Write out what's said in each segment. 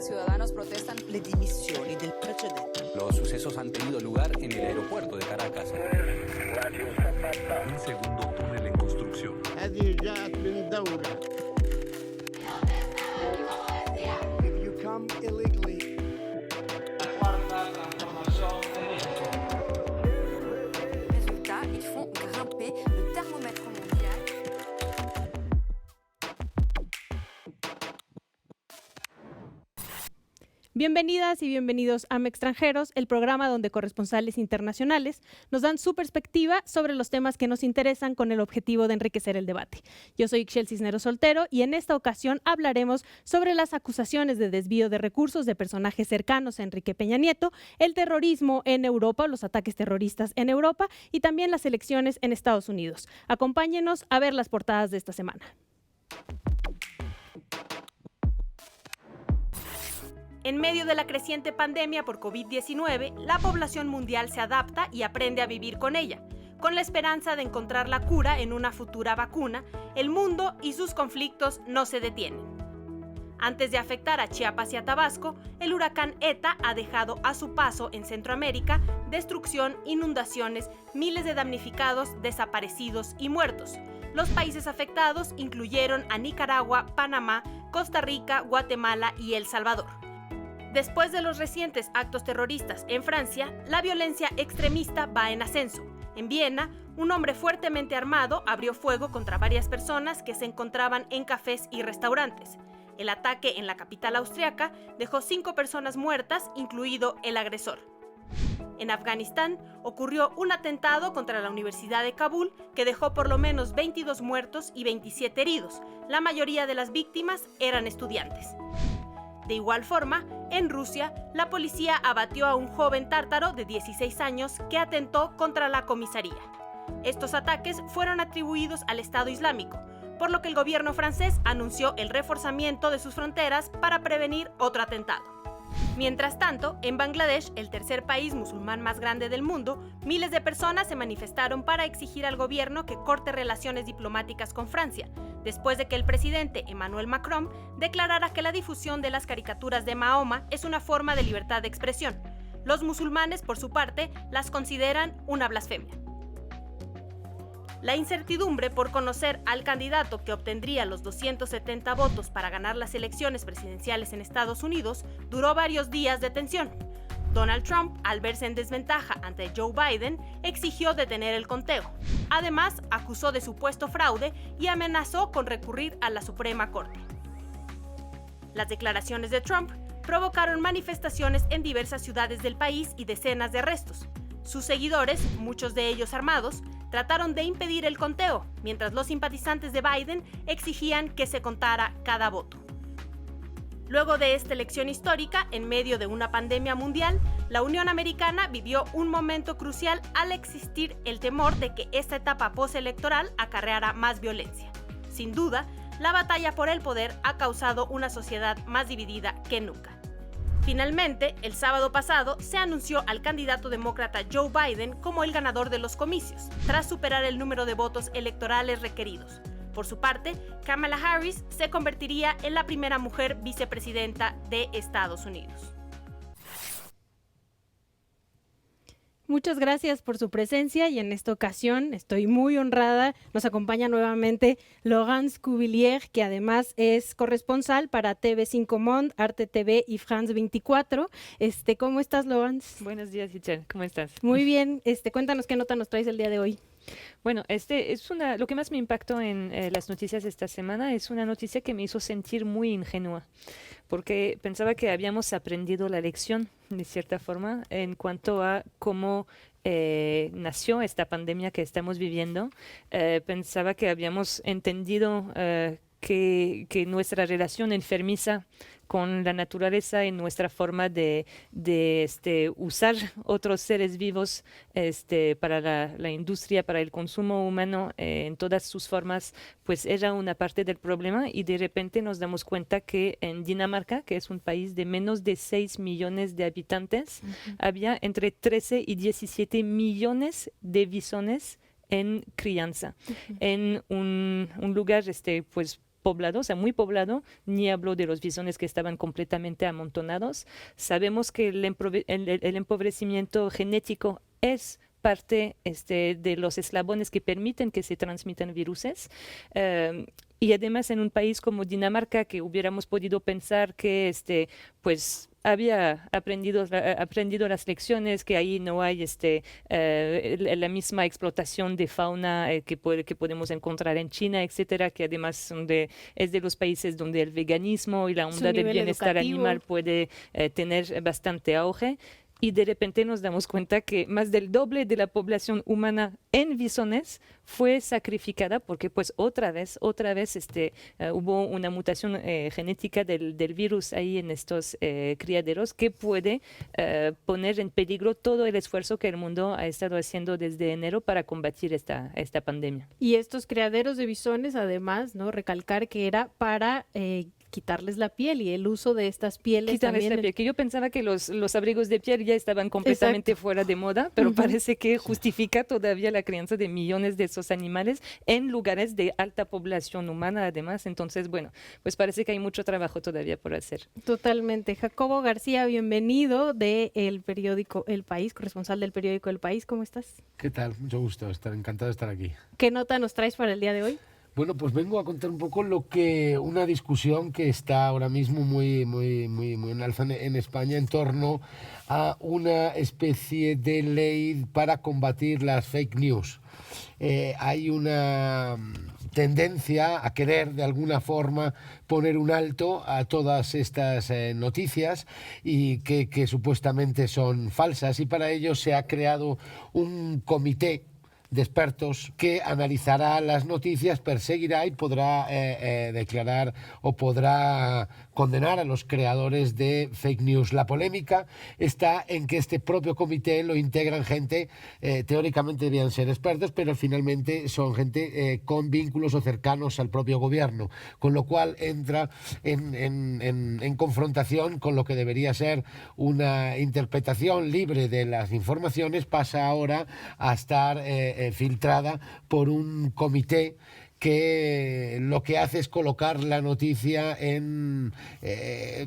ciudadanos protestan le dimissioni del precedente. Los sucesos han tenido lugar en el aeropuerto de Caracas. Un segundo túnel en construcción. If you come illegally. La cuarta transformación de México. Résultat, ils font grimper le thermomètre mondial. Bienvenidas y bienvenidos a Extranjeros, el programa donde corresponsales internacionales nos dan su perspectiva sobre los temas que nos interesan con el objetivo de enriquecer el debate. Yo soy Ixchel Cisneros Soltero y en esta ocasión hablaremos sobre las acusaciones de desvío de recursos de personajes cercanos a Enrique Peña Nieto, el terrorismo en Europa, los ataques terroristas en Europa y también las elecciones en Estados Unidos. Acompáñenos a ver las portadas de esta semana. En medio de la creciente pandemia por COVID-19, la población mundial se adapta y aprende a vivir con ella. Con la esperanza de encontrar la cura en una futura vacuna, el mundo y sus conflictos no se detienen. Antes de afectar a Chiapas y a Tabasco, el huracán ETA ha dejado a su paso en Centroamérica destrucción, inundaciones, miles de damnificados, desaparecidos y muertos. Los países afectados incluyeron a Nicaragua, Panamá, Costa Rica, Guatemala y El Salvador. Después de los recientes actos terroristas en Francia, la violencia extremista va en ascenso. En Viena, un hombre fuertemente armado abrió fuego contra varias personas que se encontraban en cafés y restaurantes. El ataque en la capital austriaca dejó 5 personas muertas, incluido el agresor. En Afganistán ocurrió un atentado contra la Universidad de Kabul que dejó por lo menos 22 muertos y 27 heridos. La mayoría de las víctimas eran estudiantes. De igual forma, en Rusia, la policía abatió a un joven tártaro de 16 años que atentó contra la comisaría. Estos ataques fueron atribuidos al Estado Islámico, por lo que el gobierno francés anunció el reforzamiento de sus fronteras para prevenir otro atentado. Mientras tanto, en Bangladesh, el tercer país musulmán más grande del mundo, miles de personas se manifestaron para exigir al gobierno que corte relaciones diplomáticas con Francia, después de que el presidente Emmanuel Macron declarara que la difusión de las caricaturas de Mahoma es una forma de libertad de expresión. Los musulmanes, por su parte, las consideran una blasfemia. La incertidumbre por conocer al candidato que obtendría los 270 votos para ganar las elecciones presidenciales en Estados Unidos duró varios días de tensión. Donald Trump, al verse en desventaja ante Joe Biden, exigió detener el conteo. Además, acusó de supuesto fraude y amenazó con recurrir a la Suprema Corte. Las declaraciones de Trump provocaron manifestaciones en diversas ciudades del país y decenas de arrestos. Sus seguidores, muchos de ellos armados, trataron de impedir el conteo, mientras los simpatizantes de Biden exigían que se contara cada voto. Luego de esta elección histórica, en medio de una pandemia mundial, la Unión Americana vivió un momento crucial al existir el temor de que esta etapa postelectoral acarreara más violencia. Sin duda, la batalla por el poder ha causado una sociedad más dividida que nunca. Finalmente, el sábado pasado se anunció al candidato demócrata Joe Biden como el ganador de los comicios, tras superar el número de votos electorales requeridos. Por su parte, Kamala Harris se convertiría en la primera mujer vicepresidenta de Estados Unidos. Muchas gracias por su presencia y en esta ocasión estoy muy honrada. Nos acompaña nuevamente Laurence Cuvillier, que además es corresponsal para TV5 Monde, Arte TV y France 24. ¿Cómo estás, Laurence? Buenos días, Ixchel. ¿Cómo estás? Muy bien. Cuéntanos qué nota nos traes el día de hoy. Bueno, lo que más me impactó en las noticias esta semana es una noticia que me hizo sentir muy ingenua, porque pensaba que habíamos aprendido la lección, de cierta forma, en cuanto a cómo nació esta pandemia que estamos viviendo. Pensaba que habíamos entendido que nuestra relación enfermiza con la naturaleza y nuestra forma de usar otros seres vivos para la industria, para el consumo humano en todas sus formas, pues era una parte del problema, y de repente nos damos cuenta que en Dinamarca, que es un país de menos de 6 millones de habitantes, había entre 13 y 17 millones de bisones en crianza, en un lugar pues poblado, o sea, muy poblado, ni hablo de los bisones que estaban completamente amontonados. Sabemos que el empobrecimiento genético es parte de los eslabones que permiten que se transmitan viruses. Y además en un país como Dinamarca, que hubiéramos podido pensar que pues había aprendido las lecciones, que ahí no hay la misma explotación de fauna que podemos encontrar en China, etcétera, que además es de los países donde el veganismo y la onda del bienestar animal puede tener bastante auge. Y de repente nos damos cuenta que más del doble de la población humana en bisones fue sacrificada porque pues otra vez hubo una mutación genética del virus ahí en estos criaderos que puede poner en peligro todo el esfuerzo que el mundo ha estado haciendo desde enero para combatir esta pandemia. Y estos criaderos de bisones, además, ¿no? Recalcar que era para quitarles la piel y el uso de estas pieles. Quitarles la piel, que yo pensaba que los abrigos de piel ya estaban completamente fuera de moda, pero parece que justifica todavía la crianza de millones de esos animales en lugares de alta población humana además. Entonces, bueno, pues parece que hay mucho trabajo todavía por hacer. Totalmente. Jacobo García, bienvenido del periódico El País, corresponsal del periódico El País. ¿Cómo estás? ¿Qué tal? Mucho gusto, encantado de estar aquí. ¿Qué nota nos traes para el día de hoy? Bueno, pues vengo a contar un poco una discusión que está ahora mismo muy en alza en España en torno a una especie de ley para combatir las fake news. Hay una tendencia a querer de alguna forma poner un alto a todas estas noticias y que supuestamente son falsas, y para ello se ha creado un comité de expertos que analizará las noticias, perseguirá y podrá declarar o podrá condenar a los creadores de fake news. La polémica está en que este propio comité lo integran gente, teóricamente deberían ser expertos, pero finalmente son gente con vínculos o cercanos al propio gobierno, con lo cual entra en confrontación con lo que debería ser una interpretación libre de las informaciones, pasa ahora a estar filtrada por un comité que lo que hace es colocar la noticia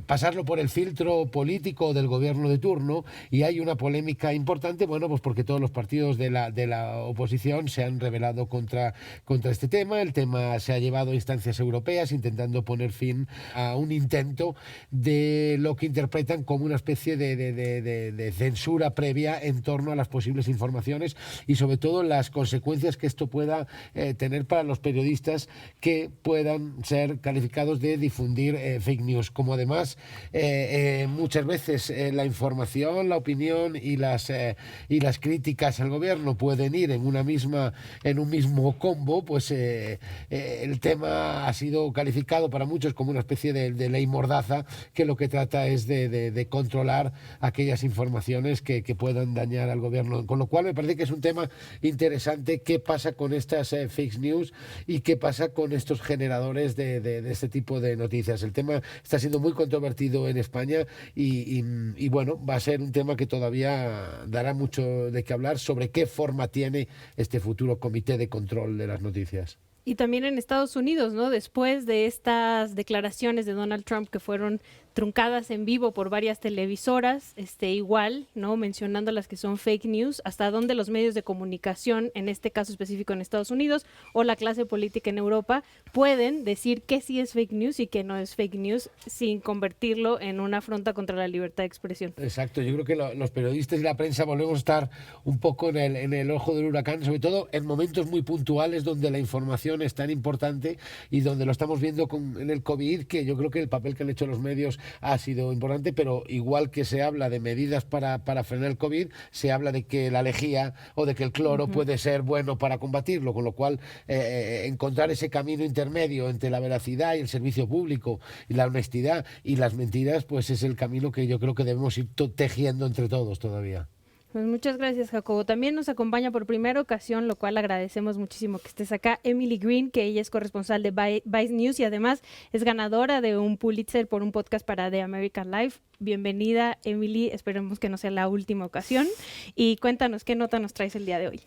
pasarlo por el filtro político del gobierno de turno, y hay una polémica importante, bueno, pues porque todos los partidos de la oposición se han rebelado contra este tema. El tema se ha llevado a instancias europeas intentando poner fin a un intento de lo que interpretan como una especie de censura previa en torno a las posibles informaciones y sobre todo las consecuencias que esto pueda tener para los periodistas que puedan ser calificados de difundir fake news. Como además muchas veces la información, la opinión y las críticas al gobierno pueden ir en un mismo combo, pues el tema ha sido calificado para muchos como una especie de ley mordaza que lo que trata es de controlar aquellas informaciones que puedan dañar al gobierno. Con lo cual me parece que es un tema interesante qué pasa con estas fake news y qué pasa con estos generadores de este tipo de noticias. El tema está siendo muy controvertido en España y bueno, va a ser un tema que todavía dará mucho de qué hablar sobre qué forma tiene este futuro comité de control de las noticias. Y también en Estados Unidos, ¿no? Después de estas declaraciones de Donald Trump que fueron truncadas en vivo por varias televisoras, igual, ¿no? Mencionando las que son fake news, hasta dónde los medios de comunicación, en este caso específico en Estados Unidos, o la clase política en Europa, pueden decir que sí es fake news y que no es fake news sin convertirlo en una afrenta contra la libertad de expresión. Exacto, yo creo que los periodistas y la prensa volvemos a estar un poco en el ojo del huracán, sobre todo en momentos muy puntuales donde la información es tan importante y donde lo estamos viendo en el COVID, que yo creo que el papel que han hecho los medios ha sido importante, pero igual que se habla de medidas para frenar el COVID, se habla de que la lejía o de que el cloro puede ser bueno para combatirlo, con lo cual encontrar ese camino intermedio entre la veracidad y el servicio público y la honestidad y las mentiras, pues es el camino que yo creo que debemos ir tejiendo entre todos todavía. Pues muchas gracias, Jacobo. También nos acompaña por primera ocasión, lo cual agradecemos muchísimo que estés acá, Emily Green, que ella es corresponsal de Vice News y además es ganadora de un Pulitzer por un podcast para The American Life. Bienvenida, Emily. Esperemos que no sea la última ocasión. Y cuéntanos, ¿qué nota nos traes el día de hoy?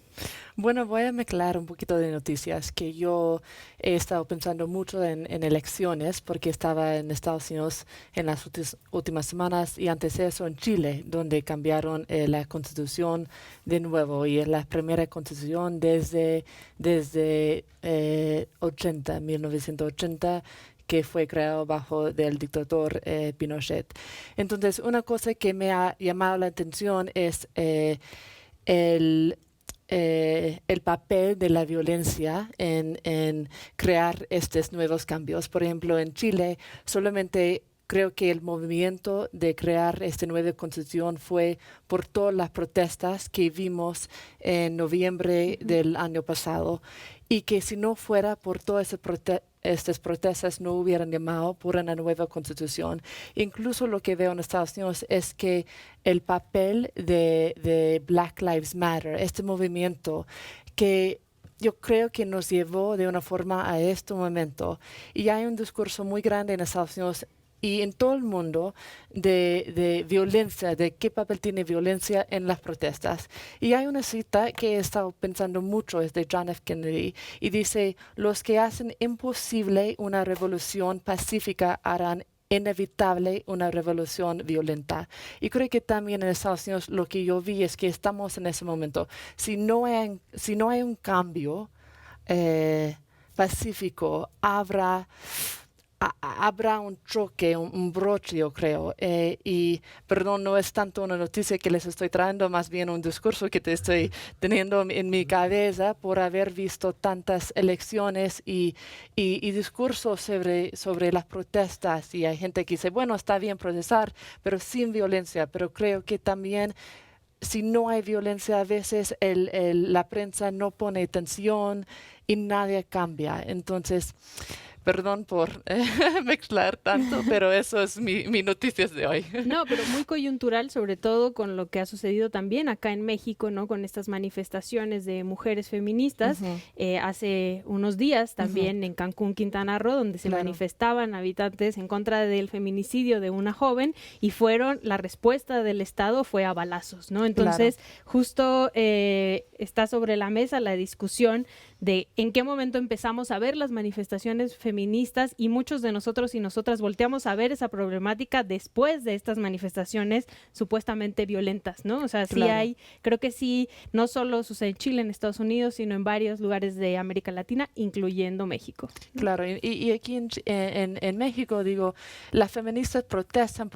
Bueno, voy a mezclar un poquito de noticias que yo he estado pensando mucho en elecciones porque estaba en Estados Unidos en las últimas semanas y antes de eso en Chile, donde cambiaron la constitución de nuevo y es la primera constitución desde 1980, que fue creado bajo del dictador Pinochet. Entonces, una cosa que me ha llamado la atención es el papel de la violencia en crear estos nuevos cambios. Por ejemplo, en Chile, solamente creo que el movimiento de crear esta nueva constitución fue por todas las protestas que vimos en noviembre del año pasado y que si no fuera por todas estas protestas no hubieran llamado por una nueva constitución. Incluso lo que veo en Estados Unidos es que el papel de Black Lives Matter, este movimiento que yo creo que nos llevó de una forma a este momento, y hay un discurso muy grande en Estados Unidos y en todo el mundo de violencia, de qué papel tiene violencia en las protestas. Y hay una cita que he estado pensando mucho, es de John F. Kennedy, y dice, los que hacen imposible una revolución pacífica harán inevitable una revolución violenta. Y creo que también en Estados Unidos lo que yo vi es que estamos en ese momento. Si no hay un cambio pacífico, habrá un choque, un broche, yo creo. Y, perdón, no es tanto una noticia que les estoy trayendo, más bien un discurso que te estoy teniendo en mi cabeza por haber visto tantas elecciones y discursos sobre las protestas. Y hay gente que dice, bueno, está bien protestar, pero sin violencia. Pero creo que también, si no hay violencia, a veces la prensa no pone atención y nadie cambia. Entonces, perdón por mezclar tanto, pero eso es mi noticias de hoy. No, pero muy coyuntural, sobre todo con lo que ha sucedido también acá en México, ¿no? Con estas manifestaciones de mujeres feministas. Hace unos días también en Cancún, Quintana Roo, donde se manifestaban habitantes en contra del feminicidio de una joven y la respuesta del Estado fue a balazos, ¿no? Entonces, justo está sobre la mesa la discusión de en qué momento empezamos a ver las manifestaciones feministas y muchos de nosotros y nosotras volteamos a ver esa problemática después de estas manifestaciones supuestamente violentas, ¿no? O sea, sí hay, creo que sí, no solo sucede en Chile, en Estados Unidos, sino en varios lugares de América Latina, incluyendo México. Claro, y aquí en México, digo, las feministas protestan,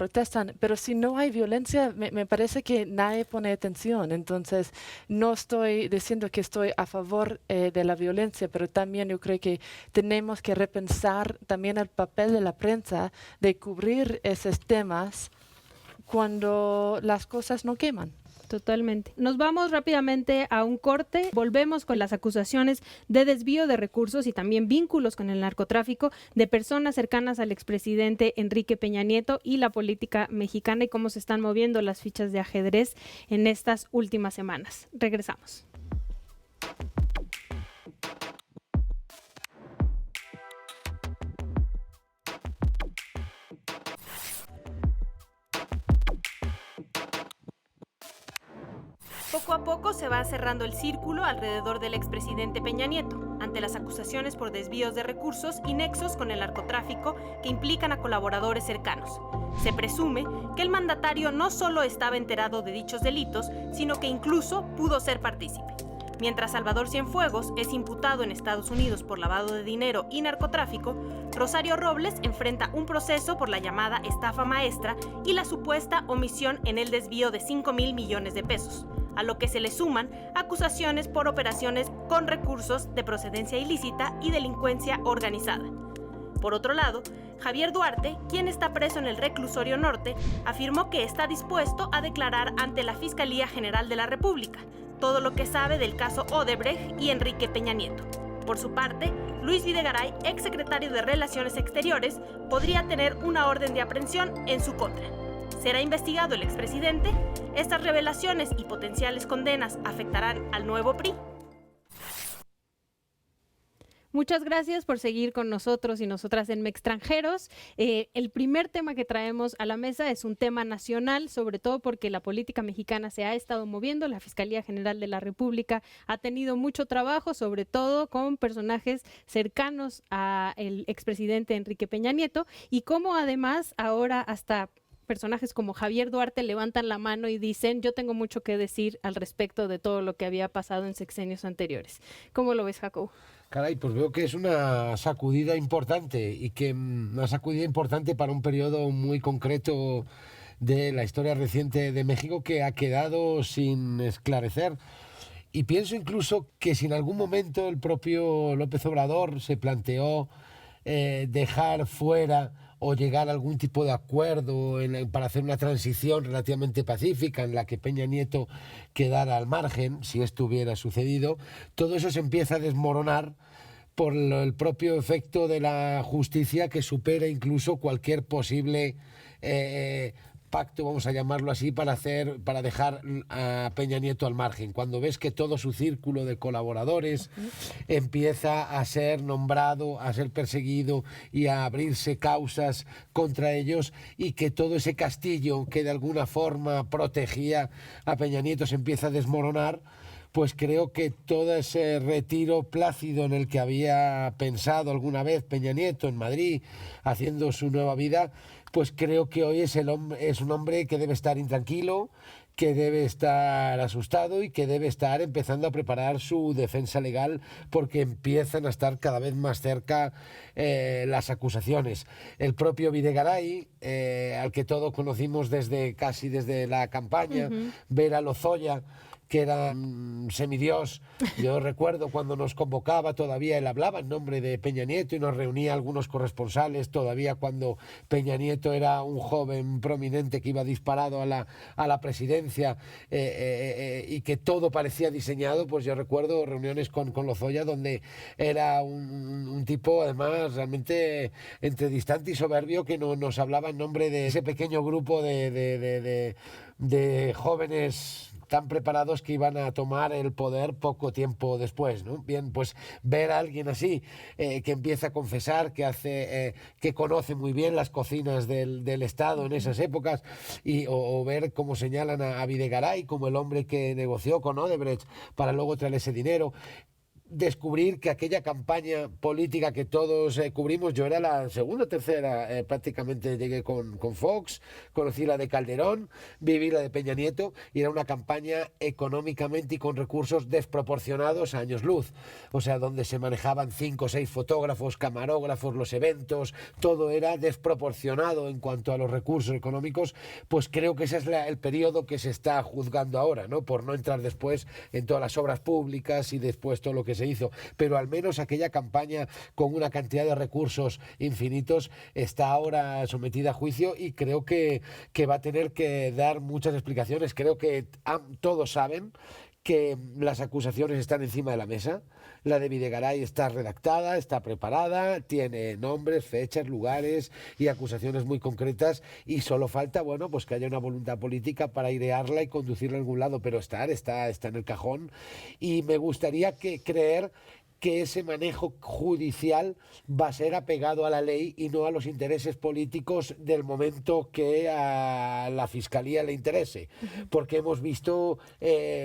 pero si no hay violencia, me parece que nadie pone atención. Entonces, no estoy diciendo que estoy a favor de la violencia, pero también yo creo que tenemos que repensar también el papel de la prensa de cubrir esos temas cuando las cosas no queman. Totalmente. Nos vamos rápidamente a un corte. Volvemos con las acusaciones de desvío de recursos y también vínculos con el narcotráfico de personas cercanas al expresidente Enrique Peña Nieto y la política mexicana y cómo se están moviendo las fichas de ajedrez en estas últimas semanas. Regresamos. Poco a poco se va cerrando el círculo alrededor del expresidente Peña Nieto, ante las acusaciones por desvíos de recursos y nexos con el narcotráfico que implican a colaboradores cercanos. Se presume que el mandatario no solo estaba enterado de dichos delitos, sino que incluso pudo ser partícipe. Mientras Salvador Cienfuegos es imputado en Estados Unidos por lavado de dinero y narcotráfico, Rosario Robles enfrenta un proceso por la llamada estafa maestra y la supuesta omisión en el desvío de 5,000 millones de pesos, a lo que se le suman acusaciones por operaciones con recursos de procedencia ilícita y delincuencia organizada. Por otro lado, Javier Duarte, quien está preso en el Reclusorio Norte, afirmó que está dispuesto a declarar ante la Fiscalía General de la República todo lo que sabe del caso Odebrecht y Enrique Peña Nieto. Por su parte, Luis Videgaray, exsecretario de Relaciones Exteriores, podría tener una orden de aprehensión en su contra. ¿Será investigado el expresidente? ¿Estas revelaciones y potenciales condenas afectarán al nuevo PRI? Muchas gracias por seguir con nosotros y nosotras en Mextranjeros. El primer tema que traemos a la mesa es un tema nacional, sobre todo porque la política mexicana se ha estado moviendo. La Fiscalía General de la República ha tenido mucho trabajo, sobre todo con personajes cercanos al expresidente Enrique Peña Nieto, y cómo además ahora hasta personajes como Javier Duarte levantan la mano y dicen: yo tengo mucho que decir al respecto de todo lo que había pasado en sexenios anteriores. ¿Cómo lo ves, Jacobo? Caray, pues veo que es una sacudida importante y que una sacudida importante para un periodo muy concreto de la historia reciente de México que ha quedado sin esclarecer. Y pienso incluso que si en algún momento el propio López Obrador se planteó dejar fuera o llegar a algún tipo de acuerdo para hacer una transición relativamente pacífica en la que Peña Nieto quedara al margen, si esto hubiera sucedido, todo eso se empieza a desmoronar por el propio efecto de la justicia que supera incluso cualquier posible pacto, vamos a llamarlo así, para dejar a Peña Nieto al margen. Cuando ves que todo su círculo de colaboradores empieza a ser nombrado, a ser perseguido y a abrirse causas contra ellos, y que todo ese castillo que de alguna forma protegía a Peña Nieto se empieza a desmoronar, pues creo que todo ese retiro plácido en el que había pensado alguna vez Peña Nieto en Madrid, haciendo su nueva vida, pues creo que hoy es un hombre que debe estar intranquilo, que debe estar asustado y que debe estar empezando a preparar su defensa legal, porque empiezan a estar cada vez más cerca las acusaciones. El propio Videgaray, al que todos conocimos casi desde la campaña, ver a Lozoya, que era un semidios. Yo recuerdo cuando nos convocaba, todavía él hablaba en nombre de Peña Nieto y nos reunía algunos corresponsales, todavía cuando Peña Nieto era un joven prominente que iba disparado a la presidencia, y que todo parecía diseñado. Pues yo recuerdo reuniones con Lozoya donde era un tipo además realmente entre distante y soberbio, que nos hablaba en nombre de ese pequeño grupo de jóvenes tan preparados que iban a tomar el poder poco tiempo después, ¿no? Bien, pues ver a alguien así, que empieza a confesar, que conoce muy bien las cocinas del Estado en esas épocas, o ver cómo señalan a Videgaray como el hombre que negoció con Odebrecht para luego traer ese dinero. Descubrir que aquella campaña política que todos cubrimos, yo era la segunda o tercera, prácticamente llegué con Fox, conocí la de Calderón, viví la de Peña Nieto, y era una campaña económicamente y con recursos desproporcionados a años luz, o sea, donde se manejaban 5 o 6 fotógrafos, camarógrafos, los eventos, todo era desproporcionado en cuanto a los recursos económicos. Pues creo que ese es el periodo que se está juzgando ahora, ¿no? Por no entrar después en todas las obras públicas y después todo lo que se hizo, pero al menos aquella campaña con una cantidad de recursos infinitos está ahora sometida a juicio, y creo que va a tener que dar muchas explicaciones. Creo que todos saben que las acusaciones están encima de la mesa. La de Videgaray está redactada, está preparada, tiene nombres, fechas, lugares y acusaciones muy concretas, y solo falta, bueno, pues que haya una voluntad política para airearla y conducirla a algún lado, pero está en el cajón, y me gustaría creer que ese manejo judicial va a ser apegado a la ley y no a los intereses políticos del momento que a la Fiscalía le interese, porque hemos visto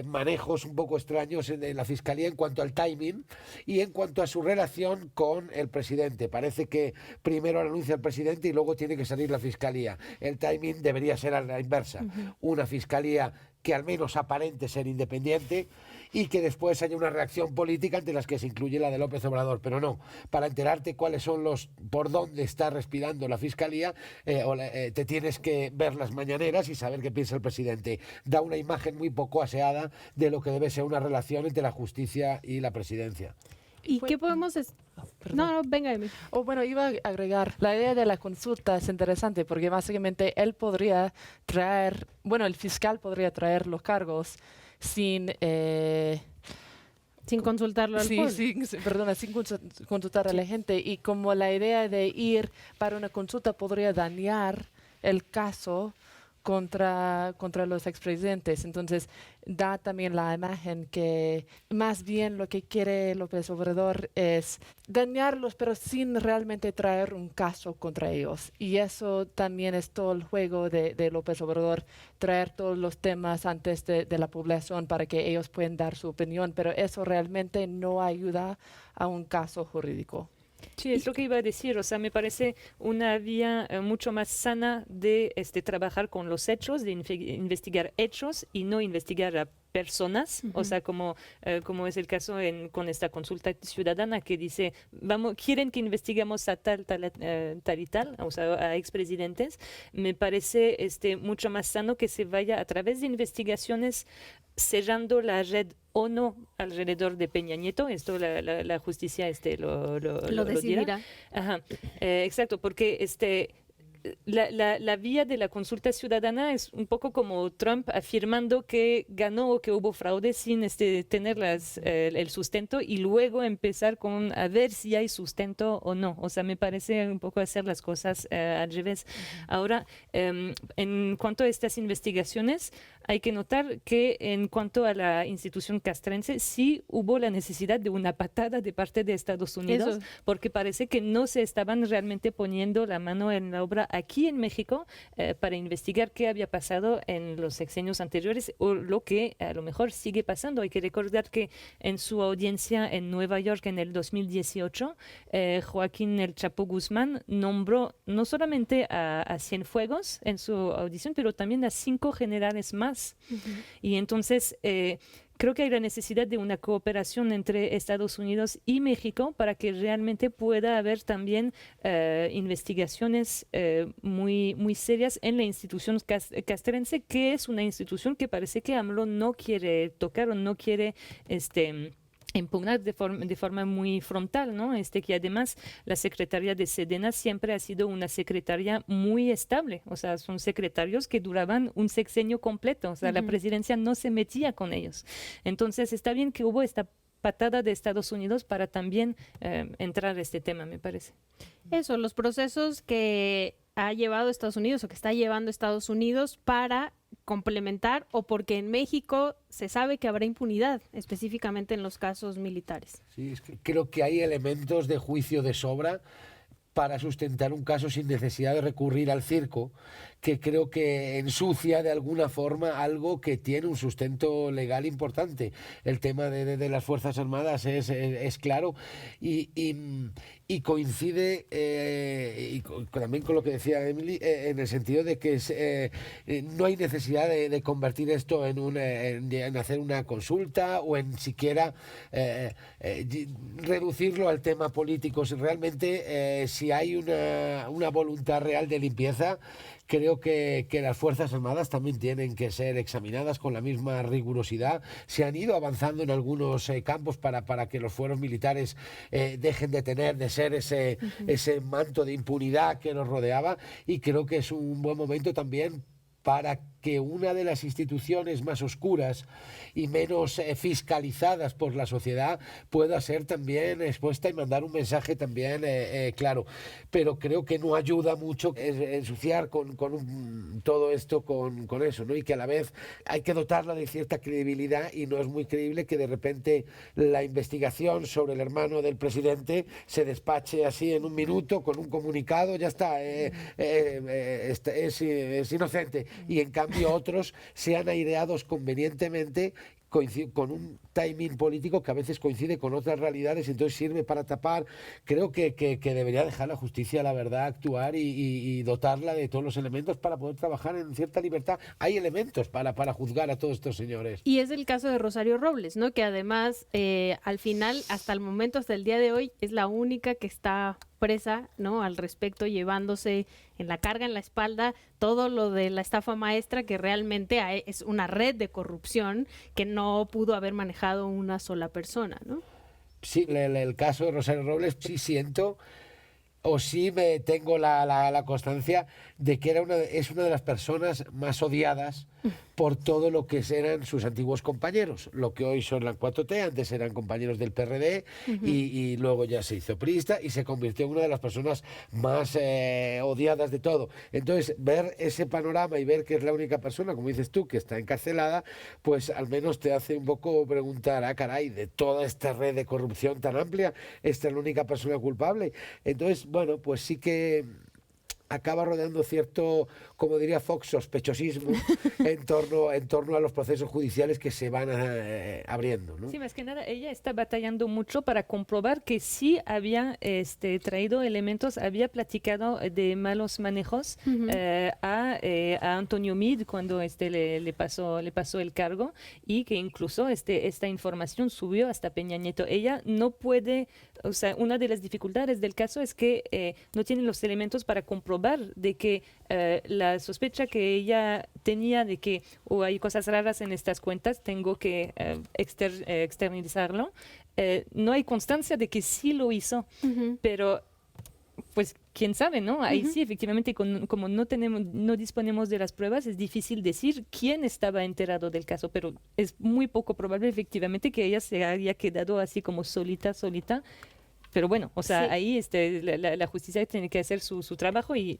manejos un poco extraños en la Fiscalía en cuanto al timing y en cuanto a su relación con el presidente. Parece que primero lo anuncia el presidente y luego tiene que salir la Fiscalía. El timing debería ser a la inversa. Una Fiscalía que al menos aparente ser independiente, y que después haya una reacción política ante las que se incluye la de López Obrador, pero no. Para enterarte cuáles son por dónde está respirando la Fiscalía, te tienes que ver las mañaneras y saber qué piensa el presidente. Da una imagen muy poco aseada de lo que debe ser una relación entre la justicia y la presidencia. ¿Y qué podemos...? No, venga, Emi. Bueno, iba a agregar, la idea de la consulta es interesante porque básicamente él podría traer, el fiscal podría traer los cargos sin consultarlo al pueblo. Sin consultar a la gente, y como la idea de ir para una consulta podría dañar el caso contra los expresidentes. Entonces, da también la imagen que más bien lo que quiere López Obrador es dañarlos, pero sin realmente traer un caso contra ellos. Y eso también es todo el juego de López Obrador, traer todos los temas antes de la población para que ellos puedan dar su opinión, pero eso realmente no ayuda a un caso jurídico. Sí, es lo que iba a decir. O sea, me parece una vía mucho más sana de trabajar con los hechos, de investigar hechos y no investigar a personas. O sea, como es el caso con esta consulta ciudadana que dice, quieren que investiguemos a tal y tal, o sea, a expresidentes. Me parece mucho más sano que se vaya a través de investigaciones cerrando la red o no alrededor de Peña Nieto. Esto la justicia lo decidirá. Dirá. Ajá. Exacto, porque la vía de la consulta ciudadana es un poco como Trump afirmando que ganó o que hubo fraude sin tener el sustento y luego empezar a ver si hay sustento o no. O sea, me parece un poco hacer las cosas al revés. Ahora, en cuanto a estas investigaciones, hay que notar que en cuanto a la institución castrense, sí hubo la necesidad de una patada de parte de Estados Unidos, porque parece que no se estaban realmente poniendo la mano en la obra aquí en México para investigar qué había pasado en los sexenios anteriores o lo que a lo mejor sigue pasando. Hay que recordar que en su audiencia en Nueva York en el 2018, Joaquín El Chapo Guzmán nombró no solamente a Cienfuegos en su audición, pero también a 5 generales más. Y entonces creo que hay la necesidad de una cooperación entre Estados Unidos y México para que realmente pueda haber también investigaciones muy, muy serias en la institución castrense, que es una institución que parece que AMLO no quiere tocar o no quiere impugnar de forma muy frontal, ¿no? Que además la secretaría de Sedena siempre ha sido una secretaría muy estable, o sea, son secretarios que duraban un sexenio completo, o sea, la presidencia no se metía con ellos. Entonces, está bien que hubo esta patada de Estados Unidos para también entrar a este tema, me parece. Eso, los procesos que ha llevado Estados Unidos o que está llevando Estados Unidos para complementar o porque en México se sabe que habrá impunidad, específicamente en los casos militares. Sí, es que creo que hay elementos de juicio de sobra para sustentar un caso sin necesidad de recurrir al circo, que creo que ensucia de alguna forma algo que tiene un sustento legal importante. El tema de las Fuerzas Armadas es claro y coincide también con lo que decía Emily, en el sentido de que no hay necesidad de convertir esto en hacer una consulta o en siquiera reducirlo al tema político. Realmente, si hay una voluntad real de limpieza, creo que las Fuerzas Armadas también tienen que ser examinadas con la misma rigurosidad. Se han ido avanzando en algunos campos para que los fueros militares dejen de ser ese manto de impunidad que nos rodeaba, y creo que es un buen momento también para que una de las instituciones más oscuras y menos fiscalizadas por la sociedad pueda ser también expuesta y mandar un mensaje también claro. Pero creo que no ayuda mucho ensuciar todo esto con eso, ¿no? Y que a la vez hay que dotarla de cierta credibilidad, y no es muy creíble que de repente la investigación sobre el hermano del presidente se despache así en un minuto con un comunicado, ya está, es inocente, y en cambio otros sean aireados convenientemente con un timing político que a veces coincide con otras realidades, entonces sirve para tapar. Creo que debería dejar la justicia, la verdad, actuar y dotarla de todos los elementos para poder trabajar en cierta libertad. Hay elementos para juzgar a todos estos señores. Y es el caso de Rosario Robles, ¿no? Que además, al final, hasta el momento, hasta el día de hoy, es la única que está presa, ¿no? Al respecto, llevándose en la carga, en la espalda, todo lo de la estafa maestra, que realmente es una red de corrupción que no pudo haber manejado una sola persona, ¿no? Sí, el caso de Rosario Robles, sí siento, o sí tengo la constancia de que es una de las personas más odiadas por todo lo que eran sus antiguos compañeros, lo que hoy son la 4T, antes eran compañeros del PRD y luego ya se hizo priista y se convirtió en una de las personas más odiadas de todo. Entonces, ver ese panorama y ver que es la única persona, como dices tú, que está encarcelada, pues al menos te hace un poco preguntar, caray, de toda esta red de corrupción tan amplia, esta es la única persona culpable. Entonces, bueno, pues sí que acaba rodeando cierto, como diría Fox, sospechosismo en torno a los procesos judiciales que se van abriendo, ¿no? Sí, más que nada, ella está batallando mucho para comprobar que sí había traído elementos, había platicado de malos manejos a Antonio Meade cuando le pasó el cargo, y que incluso esta información subió hasta Peña Nieto. Ella no puede, o sea, una de las dificultades del caso es que no tiene los elementos para comprobar de que la sospecha que ella tenía de que hay cosas raras en estas cuentas, tengo que externalizarlo. No hay constancia de que sí lo hizo, pero pues quién sabe, ¿no? Ahí sí, efectivamente, como no disponemos de las pruebas, es difícil decir quién estaba enterado del caso, pero es muy poco probable efectivamente que ella se haya quedado así como solita. Pero bueno, o sea, ahí la justicia tiene que hacer su trabajo y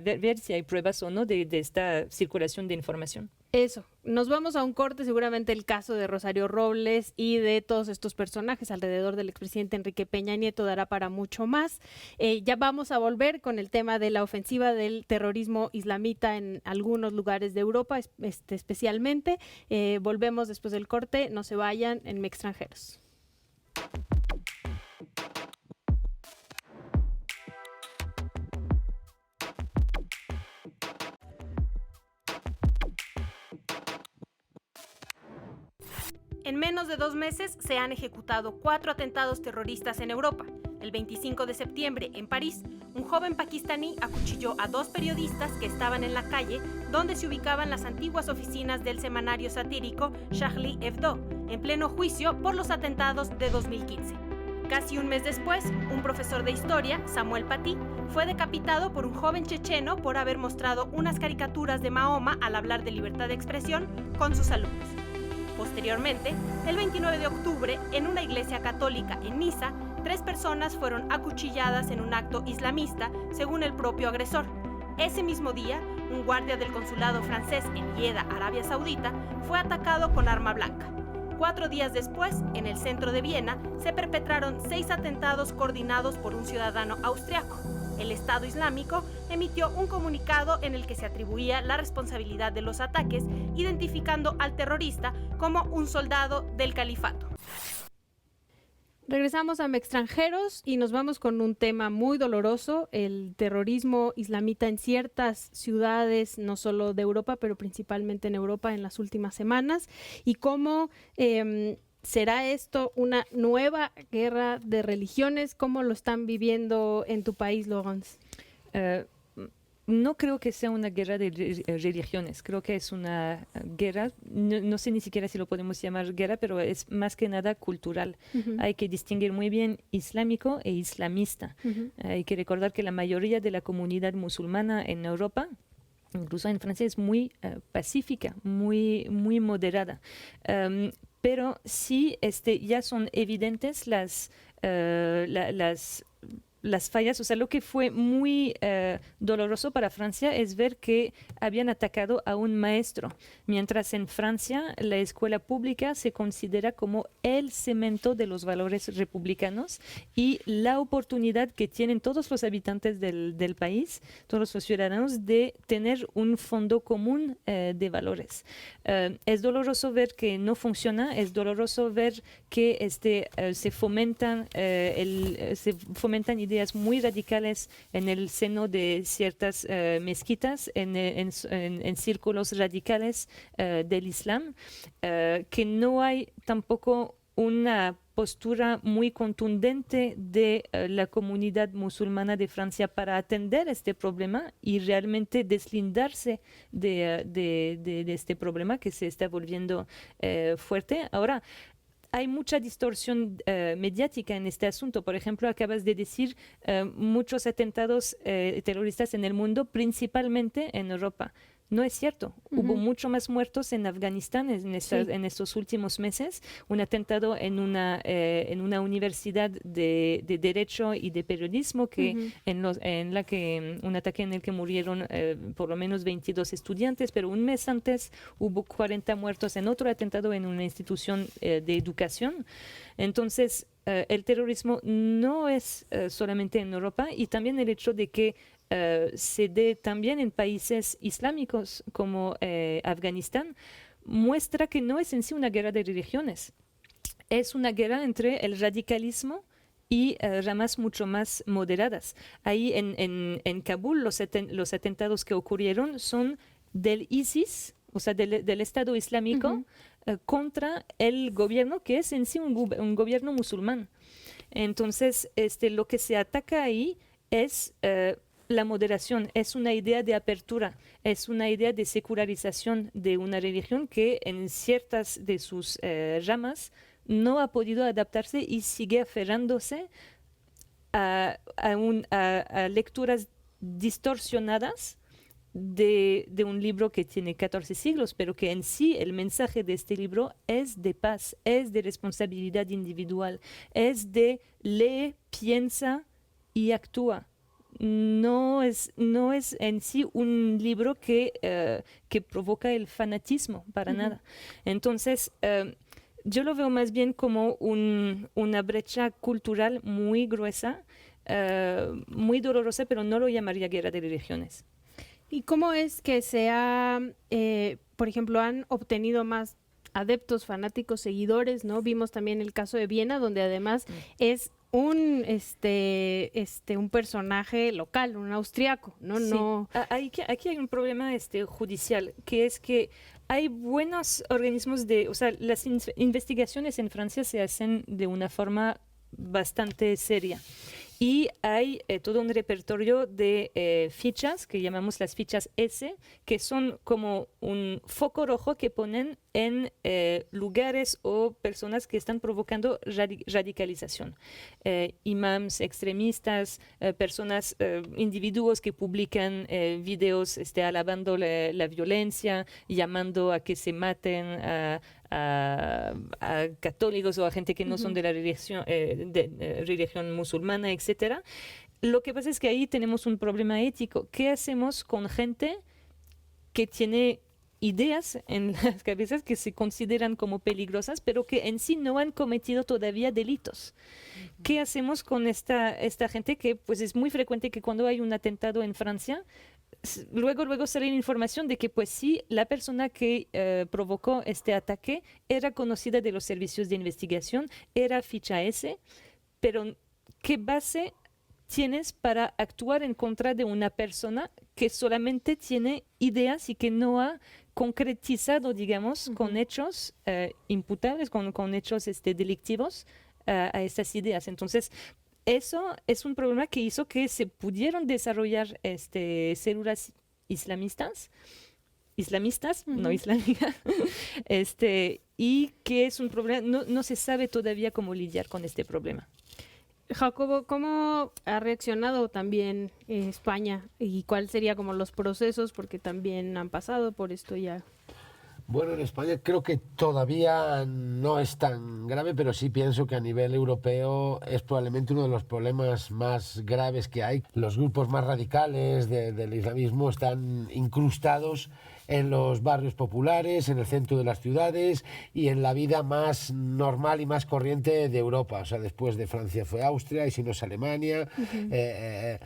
ver si hay pruebas o no de esta circulación de información. Eso. Nos vamos a un corte, seguramente el caso de Rosario Robles y de todos estos personajes alrededor del expresidente Enrique Peña Nieto dará para mucho más. Ya vamos a volver con el tema de la ofensiva del terrorismo islamita en algunos lugares de Europa, especialmente. Volvemos después del corte, no se vayan en Mextranjeros. En menos de 2 meses se han ejecutado 4 atentados terroristas en Europa. El 25 de septiembre, en París, un joven pakistaní acuchilló a 2 periodistas que estaban en la calle donde se ubicaban las antiguas oficinas del semanario satírico Charlie Hebdo, en pleno juicio por los atentados de 2015. Casi un mes después, un profesor de historia, Samuel Paty, fue decapitado por un joven checheno por haber mostrado unas caricaturas de Mahoma al hablar de libertad de expresión con sus alumnos. Posteriormente, el 29 de octubre, en una iglesia católica en Niza, 3 personas fueron acuchilladas en un acto islamista, según el propio agresor. Ese mismo día, un guardia del consulado francés en Jeddah, Arabia Saudita, fue atacado con arma blanca. 4 días después, en el centro de Viena, se perpetraron 6 atentados coordinados por un ciudadano austriaco. El Estado Islámico emitió un comunicado en el que se atribuía la responsabilidad de los ataques, identificando al terrorista como un soldado del califato. Regresamos a Mextranjeros y nos vamos con un tema muy doloroso, el terrorismo islamita en ciertas ciudades, no solo de Europa, pero principalmente en Europa en las últimas semanas, y cómo ¿será esto una nueva guerra de religiones? ¿Cómo lo están viviendo en tu país, Laurence? No creo que sea una guerra de religiones, creo que es una guerra, no sé ni siquiera si lo podemos llamar guerra, pero es más que nada cultural. Hay que distinguir muy bien islámico e islamista. Hay que recordar que la mayoría de la comunidad musulmana en Europa, incluso en Francia, es muy pacífica, muy moderada. Pero sí ya son evidentes las fallas. O sea, lo que fue muy doloroso para Francia es ver que habían atacado a un maestro, mientras en Francia la escuela pública se considera como el cemento de los valores republicanos y la oportunidad que tienen todos los habitantes del país, todos los ciudadanos, de tener un fondo común de valores. Es doloroso ver que no funciona, es doloroso ver que se fomentan ideas muy radicales en el seno de ciertas mezquitas, en círculos radicales del Islam, que no hay tampoco una postura muy contundente de la comunidad musulmana de Francia para atender este problema y realmente deslindarse de este problema que se está volviendo fuerte. Ahora, hay mucha distorsión mediática en este asunto. Por ejemplo, acabas de decir muchos atentados terroristas en el mundo, principalmente en Europa. No es cierto. Hubo mucho más muertos en Afganistán en estos últimos meses. Un atentado en una universidad de Derecho y de Periodismo un ataque en el que murieron por lo menos 22 estudiantes, pero un mes antes hubo 40 muertos en otro atentado en una institución de educación. Entonces, el terrorismo no es solamente en Europa, y también el hecho de que se dé también en países islámicos como Afganistán muestra que no es en sí una guerra de religiones, es una guerra entre el radicalismo y ramas mucho más moderadas. Ahí en Kabul los atentados que ocurrieron son del ISIS, o sea, del Estado Islámico, contra el gobierno, que es en sí un gobierno musulmán. Entonces, lo que se ataca ahí es la moderación, es una idea de apertura, es una idea de secularización de una religión que en ciertas de sus ramas no ha podido adaptarse y sigue aferrándose a lecturas distorsionadas de un libro que tiene 14 siglos, pero que en sí el mensaje de este libro es de paz, es de responsabilidad individual, es de lee, piensa y actúa. No es en sí un libro que provoca el fanatismo, para nada. Entonces, yo lo veo más bien como una brecha cultural muy gruesa, muy dolorosa, pero no lo llamaría guerra de religiones. ¿Y cómo es que por ejemplo, han obtenido más adeptos, fanáticos, seguidores, ¿no? Vimos también el caso de Viena, donde además es un personaje local, un austriaco, ¿no? Sí. No. Aquí hay un problema judicial, que es que hay buenos organismos o sea, las investigaciones en Francia se hacen de una forma bastante seria. Y hay todo un repertorio de fichas que llamamos las fichas S, que son como un foco rojo que ponen en lugares o personas que están provocando radicalización. Imams extremistas, personas, individuos que publican videos alabando la violencia, llamando a que se maten a católicos o a gente que no son de la religión musulmana, etcétera. Lo que pasa es que ahí tenemos un problema ético. ¿Qué hacemos con gente que tiene ideas en las cabezas que se consideran como peligrosas, pero que en sí no han cometido todavía delitos? ¿Qué hacemos con esta gente que pues es muy frecuente que cuando hay un atentado en Francia, luego sale la información de que pues sí, la persona que provocó este ataque era conocida de los servicios de investigación, era ficha S, pero ¿qué base tienes para actuar en contra de una persona que solamente tiene ideas y que no ha concretizado, digamos, con hechos imputables, con hechos delictivos a estas ideas? Entonces, eso es un problema que hizo que se pudieron desarrollar células islamistas, no islámicas, y que es un problema, no se sabe todavía cómo lidiar con este problema. Jacobo, ¿cómo ha reaccionado también España y cuáles serían como los procesos? Porque también han pasado por esto ya. Bueno, en España creo que todavía no es tan grave, pero sí pienso que a nivel europeo es probablemente uno de los problemas más graves que hay. Los grupos más radicales del islamismo están incrustados en los barrios populares, en el centro de las ciudades y en la vida más normal y más corriente de Europa. O sea, después de Francia fue Austria y si no es Alemania, en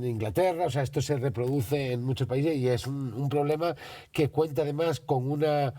Inglaterra. O sea, esto se reproduce en muchos países y es un problema que cuenta además con una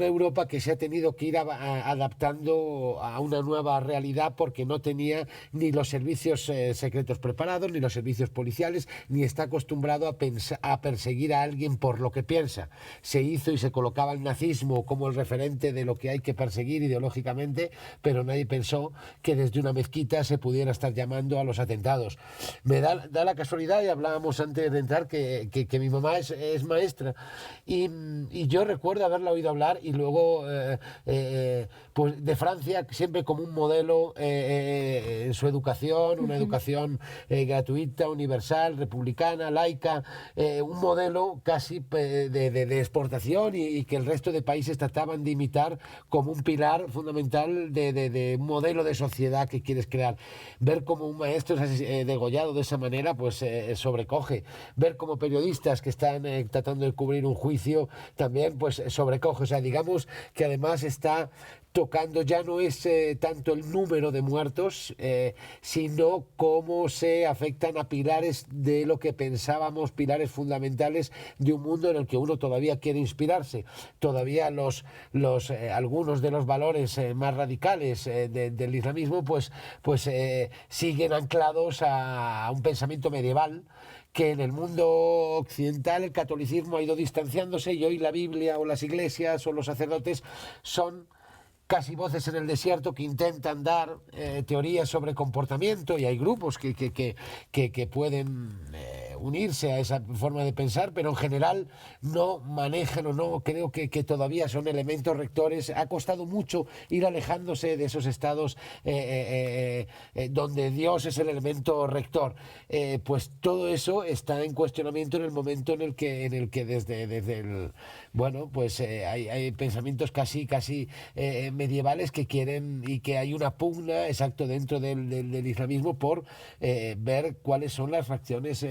Europa que se ha tenido que ir adaptando a una nueva realidad porque no tenía ni los servicios secretos preparados, ni los servicios policiales, ni está acostumbrado a perseguir a alguien por lo que piensa. Se hizo y se colocaba el nazismo como el referente de lo que hay que perseguir ideológicamente, pero nadie pensó que desde una mezquita se pudiera estar llamando a los atentados. Me da la casualidad, y hablábamos antes de entrar, que mi mamá es maestra y yo recuerdo haberla oído hablar hablar, y luego pues de Francia siempre como un modelo en su educación, una educación gratuita, universal, republicana, laica, un modelo casi de exportación y que el resto de países trataban de imitar como un pilar fundamental de un modelo de sociedad que quieres crear. Ver cómo un maestro es degollado de esa manera, pues sobrecoge. Ver como periodistas que están tratando de cubrir un juicio también, pues sobrecoge. O sea, digamos que además está tocando, ya no es tanto el número de muertos, sino cómo se afectan a pilares de lo que pensábamos, pilares fundamentales de un mundo en el que uno todavía quiere inspirarse. Todavía algunos de los valores más radicales del islamismo pues siguen anclados a un pensamiento medieval, que en el mundo occidental el catolicismo ha ido distanciándose, y hoy la Biblia o las iglesias o los sacerdotes son casi voces en el desierto que intentan dar teorías sobre comportamiento, y hay grupos que pueden unirse a esa forma de pensar, pero en general no manejan, o no creo que todavía son elementos rectores. Ha costado mucho ir alejándose de esos estados donde Dios es el elemento rector. Pues todo eso está en cuestionamiento en el momento en el que desde el bueno, pues hay pensamientos casi medievales que quieren, y que hay una pugna exacto dentro del islamismo por ver cuáles son las facciones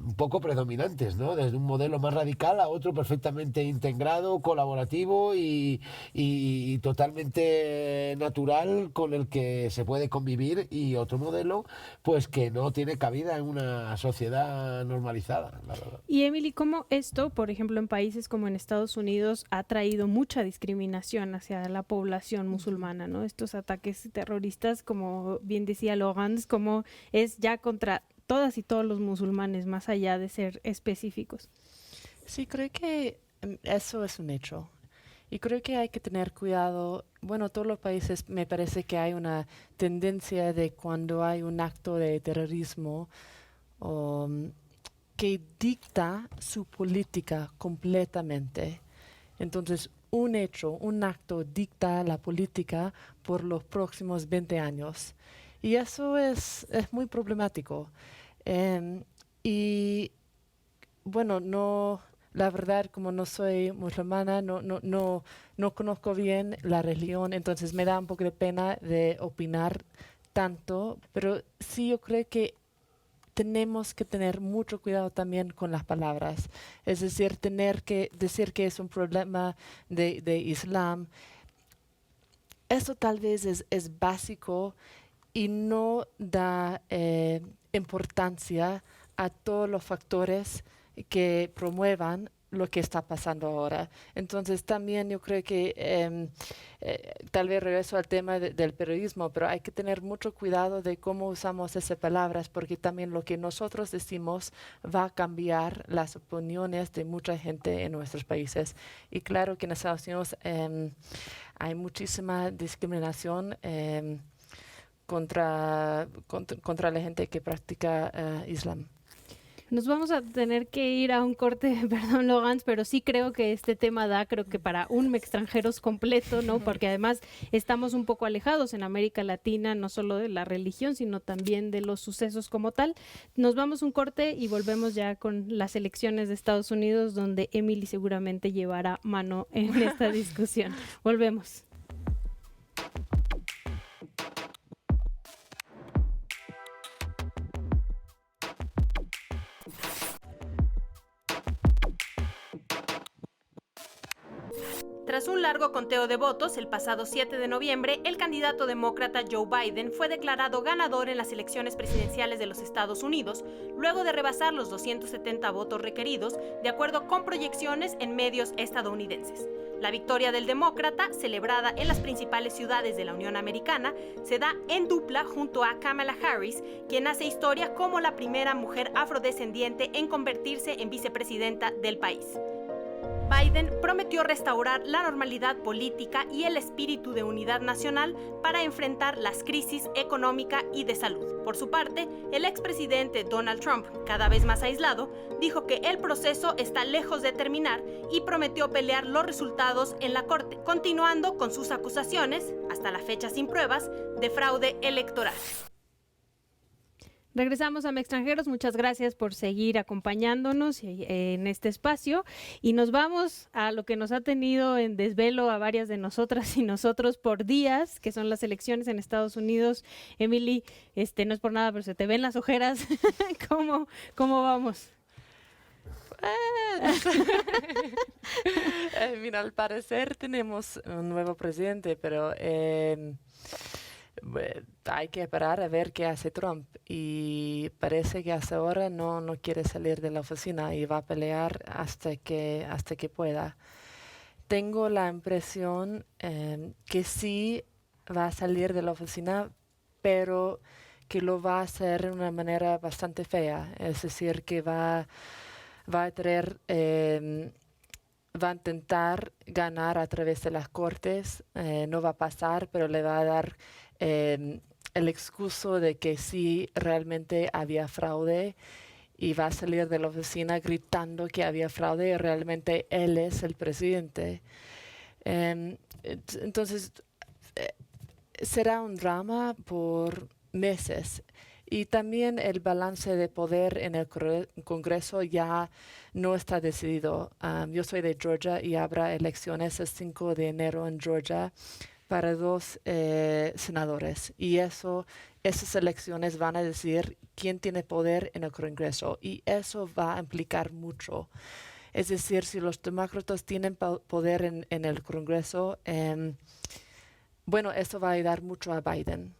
un poco predominantes, ¿no? Desde un modelo más radical a otro perfectamente integrado, colaborativo y totalmente natural, con el que se puede convivir, y otro modelo pues que no tiene cabida en una sociedad normalizada, la verdad. Y Emily, ¿cómo esto, por ejemplo, en países como en Estados Unidos, ha traído mucha discriminación hacia la población musulmana, ¿no? Estos ataques terroristas, como bien decía Laurence, como es ya contra todas y todos los musulmanes, más allá de ser específicos. Sí, creo que eso es un hecho. Y creo que hay que tener cuidado. Bueno, todos los países, me parece que hay una tendencia de cuando hay un acto de terrorismo que dicta su política completamente. Entonces, un hecho, un acto dicta la política por los próximos 20 años. Y eso es muy problemático. Y bueno, no, la verdad, como no soy musulmana, no conozco bien la religión, entonces me da un poco de pena de opinar tanto, pero sí yo creo que tenemos que tener mucho cuidado también con las palabras. Es decir, tener que decir que es un problema de Islam. Eso tal vez es básico y no da importancia a todos los factores que promuevan lo que está pasando ahora. Entonces también yo creo que tal vez regreso al tema del periodismo, pero hay que tener mucho cuidado de cómo usamos esas palabras, porque también lo que nosotros decimos va a cambiar las opiniones de mucha gente en nuestros países. Y claro que en Estados Unidos hay muchísima discriminación contra la gente que practica Islam. Nos vamos a tener que ir a un corte, perdón, Laurence, pero sí creo que este tema da, creo que para un Extranjeros completo, ¿no? Porque además estamos un poco alejados en América Latina, no solo de la religión, sino también de los sucesos como tal. Nos vamos a un corte y volvemos ya con las elecciones de Estados Unidos, donde Emily seguramente llevará mano en esta discusión. Volvemos. Tras un largo conteo de votos, el pasado 7 de noviembre, el candidato demócrata Joe Biden fue declarado ganador en las elecciones presidenciales de los Estados Unidos, luego de rebasar los 270 votos requeridos, de acuerdo con proyecciones en medios estadounidenses. La victoria del demócrata, celebrada en las principales ciudades de la Unión Americana, se da en dupla junto a Kamala Harris, quien hace historia como la primera mujer afrodescendiente en convertirse en vicepresidenta del país. Biden prometió restaurar la normalidad política y el espíritu de unidad nacional para enfrentar las crisis económica y de salud. Por su parte, el expresidente Donald Trump, cada vez más aislado, dijo que el proceso está lejos de terminar y prometió pelear los resultados en la corte, continuando con sus acusaciones, hasta la fecha sin pruebas, de fraude electoral. Regresamos a Extranjeros. Muchas gracias por seguir acompañándonos en este espacio y nos vamos a lo que nos ha tenido en desvelo a varias de nosotras y nosotros por días, que son las elecciones en Estados Unidos. Emily, no es por nada, pero se te ven las ojeras. ¿Cómo vamos? Mira, al parecer tenemos un nuevo presidente, pero hay que esperar a ver qué hace Trump. Y parece que hasta ahora no quiere salir de la oficina y va a pelear hasta que pueda. Tengo la impresión que sí va a salir de la oficina, pero que lo va a hacer de una manera bastante fea. Es decir, que va a intentar ganar a través de las cortes. No va a pasar, pero le va a dar el excuso de que sí realmente había fraude y va a salir de la oficina gritando que había fraude y realmente él es el presidente. Entonces, será un drama por meses. Y también el balance de poder en el Congreso ya no está decidido. Yo soy de Georgia y habrá elecciones el 5 de enero en Georgia para 2 senadores. Y esas elecciones van a decidir quién tiene poder en el Congreso. Y eso va a implicar mucho. Es decir, si los demócratas tienen poder en el Congreso, eso va a ayudar mucho a Biden.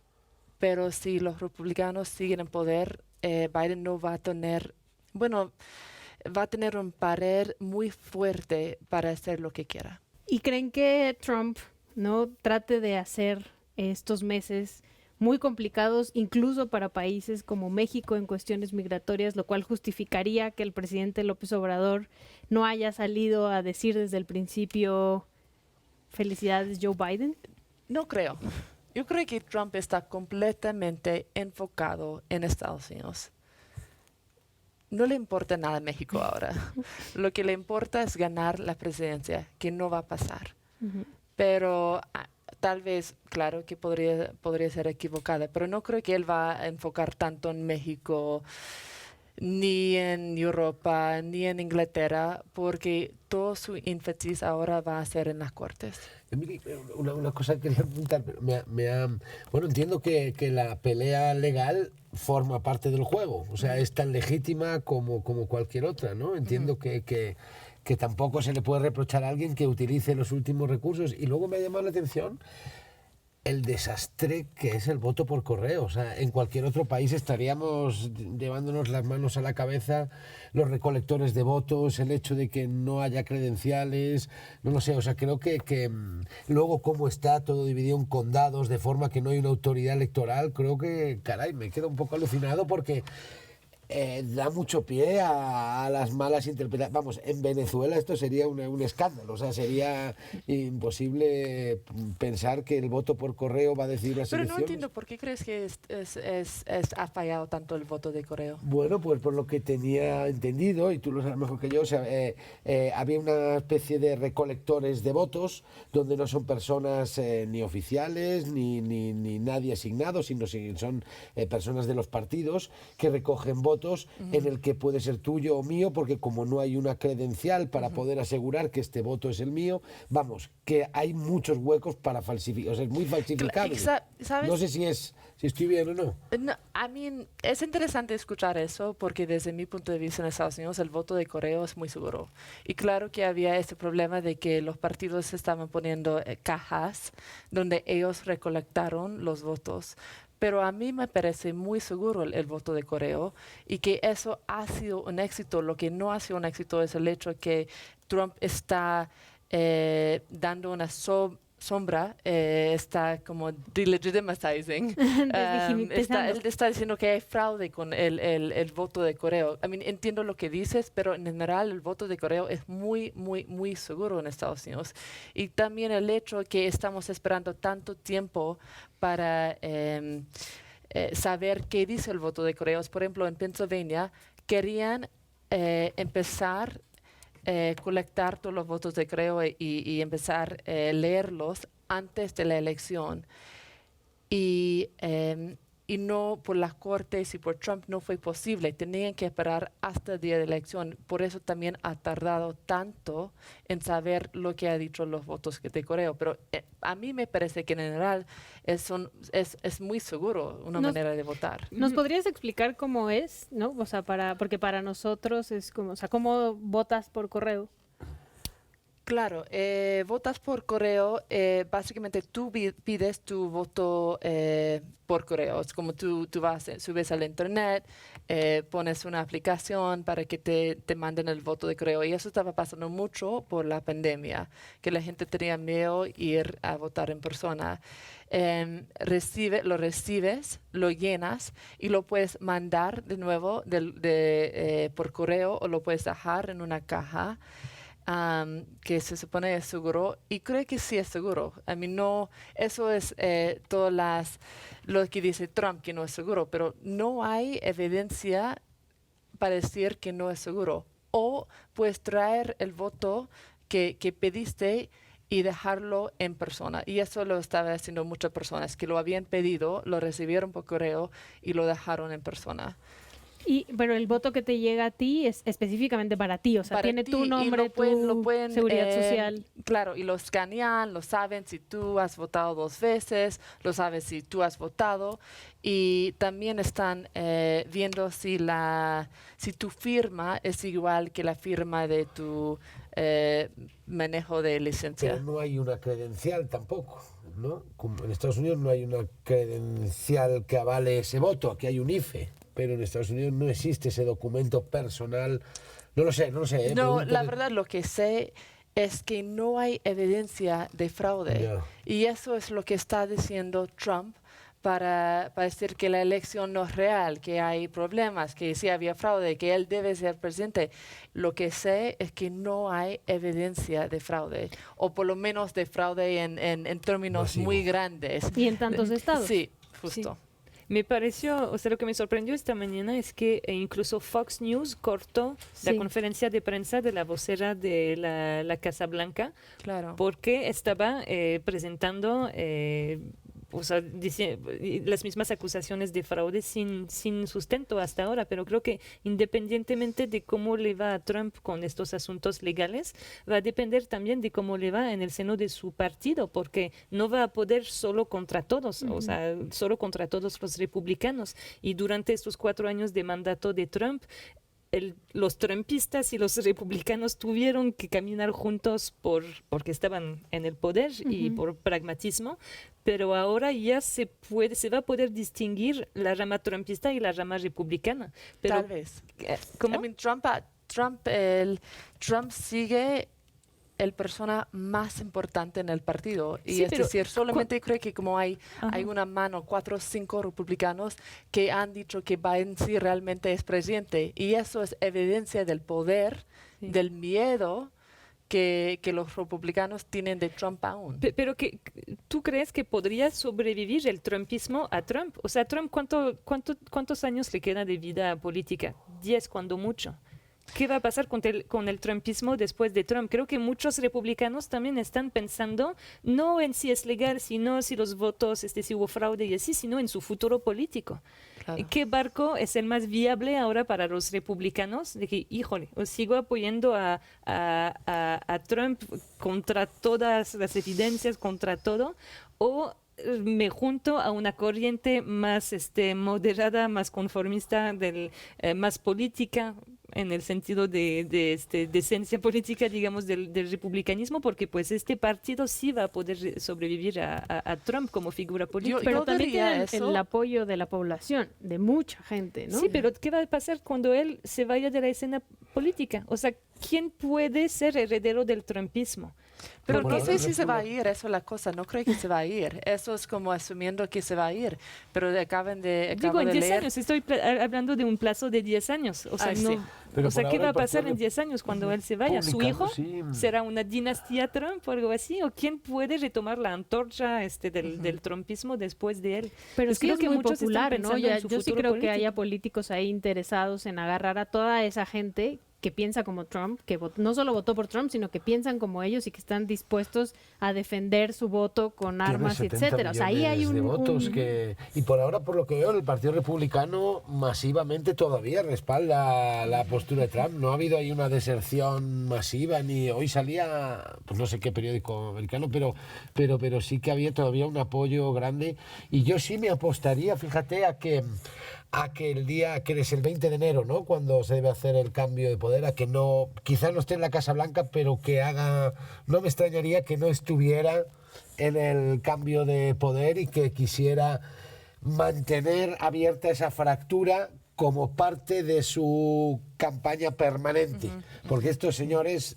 Pero si los republicanos siguen en poder, Biden no va a tener, va a tener un pared muy fuerte para hacer lo que quiera. ¿Y creen que Trump trate de hacer estos meses muy complicados, incluso para países como México en cuestiones migratorias, lo cual justificaría que el presidente López Obrador no haya salido a decir desde el principio felicidades Joe Biden? No creo. Yo creo que Trump está completamente enfocado en Estados Unidos. No le importa nada a México ahora. Lo que le importa es ganar la presidencia, que no va a pasar. Pero tal vez, claro, que podría ser equivocada, pero no creo que él va a enfocar tanto en México, ni en Europa, ni en Inglaterra, porque todo su énfasis ahora va a ser en las cortes. Una cosa que quería preguntar, pero entiendo que la pelea legal forma parte del juego, o sea, es tan legítima como cualquier otra, ¿no? Entiendo que tampoco se le puede reprochar a alguien que utilice los últimos recursos. Y luego me ha llamado la atención el desastre que es el voto por correo. O sea, en cualquier otro país estaríamos llevándonos las manos a la cabeza, los recolectores de votos, el hecho de que no haya credenciales, no lo sé. O sea, creo que luego cómo está todo dividido en condados, de forma que no hay una autoridad electoral, creo que, caray, me quedo un poco alucinado porque da mucho pie a las malas interpretaciones. Vamos, en Venezuela esto sería un escándalo, o sea, sería imposible pensar que el voto por correo va a decidir las elecciones. Pero no entiendo, ¿por qué crees que ha fallado tanto el voto de correo? Bueno, pues por lo que tenía entendido, y tú lo sabes mejor que yo, o sea, había una especie de recolectores de votos, donde no son personas ni oficiales, ni nadie asignado, sino son personas de los partidos que recogen votos en el que puede ser tuyo o mío, porque como no hay una credencial para poder asegurar que este voto es el mío, vamos, que hay muchos huecos para falsificar, o sea, es muy falsificable. ¿Sabes? No sé si estoy bien o no. Es interesante escuchar eso, porque desde mi punto de vista en Estados Unidos el voto de correo es muy seguro. Y claro que había este problema de que los partidos estaban poniendo cajas donde ellos recolectaron los votos. Pero a mí me parece muy seguro el voto de correo y que eso ha sido un éxito. Lo que no ha sido un éxito es el hecho que Trump está dando una sombra está como delegitimizing. Él está diciendo que hay fraude con el voto de correo. Entiendo lo que dices, pero en general el voto de correo es muy, muy, muy seguro en Estados Unidos. Y también el hecho que estamos esperando tanto tiempo para saber qué dice el voto de correos. Por ejemplo, en Pennsylvania querían empezar colectar todos los votos de correo y empezar a leerlos antes de la elección. Y no por las cortes y por Trump no fue posible. Tenían que esperar hasta el día de la elección. Por eso también ha tardado tanto en saber lo que ha dicho los votos de correo. Pero a mí me parece que en general es muy seguro una manera de votar. ¿Nos podrías explicar cómo es, no? O sea, porque para nosotros es como, o sea, ¿cómo votas por correo? Claro, votas por correo, básicamente tú pides tu voto por correo. Es como tú subes al internet, pones una aplicación para que te manden el voto de correo. Y eso estaba pasando mucho por la pandemia, que la gente tenía miedo ir a votar en persona. Lo recibes, lo llenas y lo puedes mandar de nuevo por correo o lo puedes dejar en una caja. Que se supone es seguro, y creo que sí es seguro. No, eso es lo que dice Trump, que no es seguro, pero no hay evidencia para decir que no es seguro. O puedes traer el voto que pediste y dejarlo en persona. Y eso lo estaban haciendo muchas personas que lo habían pedido, lo recibieron por correo y lo dejaron en persona. Pero el voto que te llega a ti es específicamente para ti, o sea, para tiene ti, tu nombre, lo pueden, seguridad social. Claro, y lo escanean, lo saben si tú has votado 2 veces, lo saben si tú has votado, y también están viendo si tu firma es igual que la firma de tu manejo de licencia. Pero no hay una credencial tampoco, ¿no? Como en Estados Unidos no hay una credencial que avale ese voto, aquí hay un IFE. Pero en Estados Unidos no existe ese documento personal. No lo sé. No, la verdad lo que sé es que no hay evidencia de fraude. Yeah. Y eso es lo que está diciendo Trump para decir que la elección no es real, que hay problemas, que sí había fraude, que él debe ser presidente. Lo que sé es que no hay evidencia de fraude, o por lo menos de fraude en términos muy grandes. ¿Y en tantos estados? Sí, justo. Sí. Me pareció, o sea, lo que me sorprendió esta mañana es que incluso Fox News cortó la conferencia de prensa de la vocera de la Casa Blanca, claro, porque estaba presentando las mismas acusaciones de fraude sin sustento hasta ahora, pero creo que independientemente de cómo le va a Trump con estos asuntos legales, va a depender también de cómo le va en el seno de su partido, porque no va a poder solo contra todos, o sea, solo contra todos los republicanos. Y durante estos 4 años de mandato de Trump, los trumpistas y los republicanos tuvieron que caminar juntos porque estaban en el poder y por pragmatismo, pero ahora ya se va a poder distinguir la rama trumpista y la rama republicana. Pero, tal vez. ¿Cómo? Trump sigue el persona más importante en el partido. Y Sí, es decir, solamente creo que como hay una mano, 4 o 5 republicanos que han dicho que Biden sí realmente es presidente. Y eso es evidencia del poder, del miedo que los republicanos tienen de Trump aún. Pero ¿tú crees que podría sobrevivir el trumpismo a Trump? O sea, Trump, ¿cuántos años le queda de vida política? 10 cuando mucho. ¿Qué va a pasar con el trumpismo después de Trump? Creo que muchos republicanos también están pensando no en si es legal, sino si los votos, si hubo fraude y así, sino en su futuro político. Claro. ¿Qué barco es el más viable ahora para los republicanos? De que, híjole, os sigo apoyando a Trump contra todas las evidencias, contra todo, o me junto a una corriente más moderada, más conformista, más política, en el sentido de esencia política, digamos, del republicanismo, porque pues este partido sí va a poder sobrevivir a Trump como figura política. Pero también tiene el apoyo de la población, de mucha gente, ¿no? Sí, pero ¿qué va a pasar cuando él se vaya de la escena política? O sea, ¿quién puede ser heredero del trumpismo? Pero Bueno, no sé si por se va a ejemplo, ir, eso es la cosa, no creo que se va a ir. Eso es como asumiendo que se va a ir. Pero Digo, acabo en de 10 leer. años, estoy hablando de un plazo de 10 años. O sea, Ah, no, sí. Pero o sea por ¿qué ahora va a el pasar Partido en 10 años cuando él se vaya? ¿Su Republicano, hijo? sí. ¿Será una dinastía Trump o algo así? ¿O quién puede retomar la antorcha del trumpismo después de él? Pero Pues sí creo es que muy muchos están popular, ¿no? pensando en su Yo sí futuro creo que político. haya políticos ahí interesados en agarrar a toda esa gente que piensa como Trump, que no solo votó por Trump, sino que piensan como ellos y que están dispuestos a defender su voto con Tiene armas, 70 etcétera. O sea, ahí hay millones de votos un- que y por ahora, por lo que veo, el Partido Republicano masivamente todavía respalda la postura de Trump. No ha habido ahí una deserción masiva, ni hoy salía, pues no sé qué periódico americano, pero sí que había todavía un apoyo grande. Y yo sí me apostaría, fíjate, a que el día que es el 20 de enero, ¿no? Cuando se debe hacer el cambio de poder, a que no, quizás no esté en la Casa Blanca, pero que haga, no me extrañaría que no estuviera en el cambio de poder y que quisiera mantener abierta esa fractura como parte de su campaña permanente, porque estos señores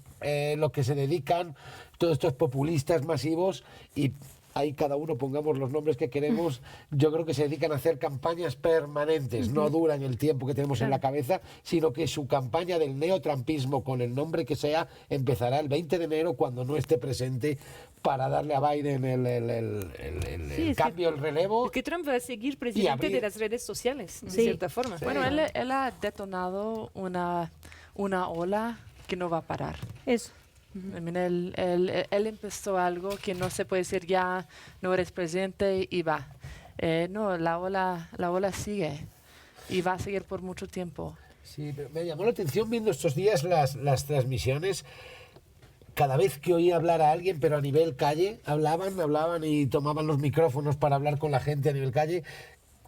lo que se dedican, todos estos populistas masivos, y ahí cada uno pongamos los nombres que queremos, yo creo que se dedican a hacer campañas permanentes, no duran el tiempo que tenemos en la cabeza, sino que su campaña del neotrampismo, con el nombre que sea, empezará el 20 de enero cuando no esté presente, para darle a Biden el cambio, el relevo. Es que Trump va a seguir presidente abrir- de las redes sociales, de Sí. cierta forma. Bueno, él ha detonado una ola que no va a parar. Eso. I mean, él empezó algo que no se puede decir ya, no eres presidente y va. No, la ola sigue y va a seguir por mucho tiempo. Sí, pero me llamó la atención viendo estos días las transmisiones. Cada vez que oía hablar a alguien, pero a nivel calle, hablaban y tomaban los micrófonos para hablar con la gente a nivel calle.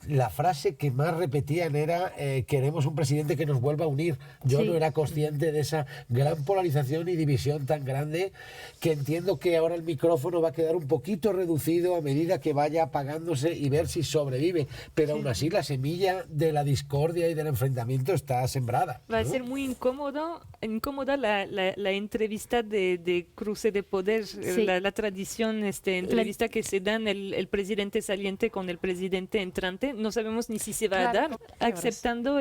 La frase que más repetían era queremos un presidente que nos vuelva a unir. Yo Sí. no era consciente de esa gran polarización y división tan grande, que entiendo que ahora el micrófono va a quedar un poquito reducido a medida que vaya apagándose y ver si sobrevive. Pero aún así la semilla de la discordia y del enfrentamiento está sembrada, Va a ¿no? ser muy incómoda la entrevista de cruce de poder, Sí. la tradición, entrevista que se dan el presidente saliente con el presidente entrante. No sabemos ni si se va a Claro, dar, claro. aceptando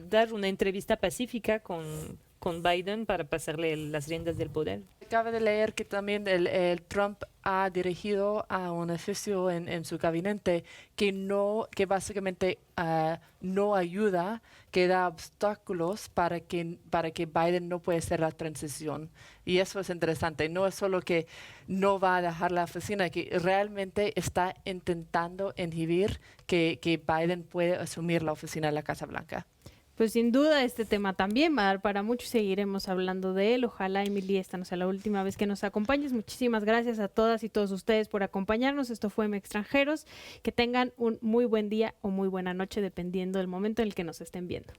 dar una entrevista pacífica con Biden para pasarle las riendas del poder. Acabo de leer que también el Trump ha dirigido a un oficio en su gabinete que básicamente no ayuda, que da obstáculos para que Biden no pueda hacer la transición. Y eso es interesante. No es solo que no va a dejar la oficina, que realmente está intentando inhibir que Biden pueda asumir la oficina de la Casa Blanca. Pues sin duda este tema también va a dar para mucho y seguiremos hablando de él. Ojalá, Emily, esta no sea la última vez que nos acompañes. Muchísimas gracias a todas y todos ustedes por acompañarnos. Esto fue Extranjeros. Que tengan un muy buen día o muy buena noche, dependiendo del momento en el que nos estén viendo.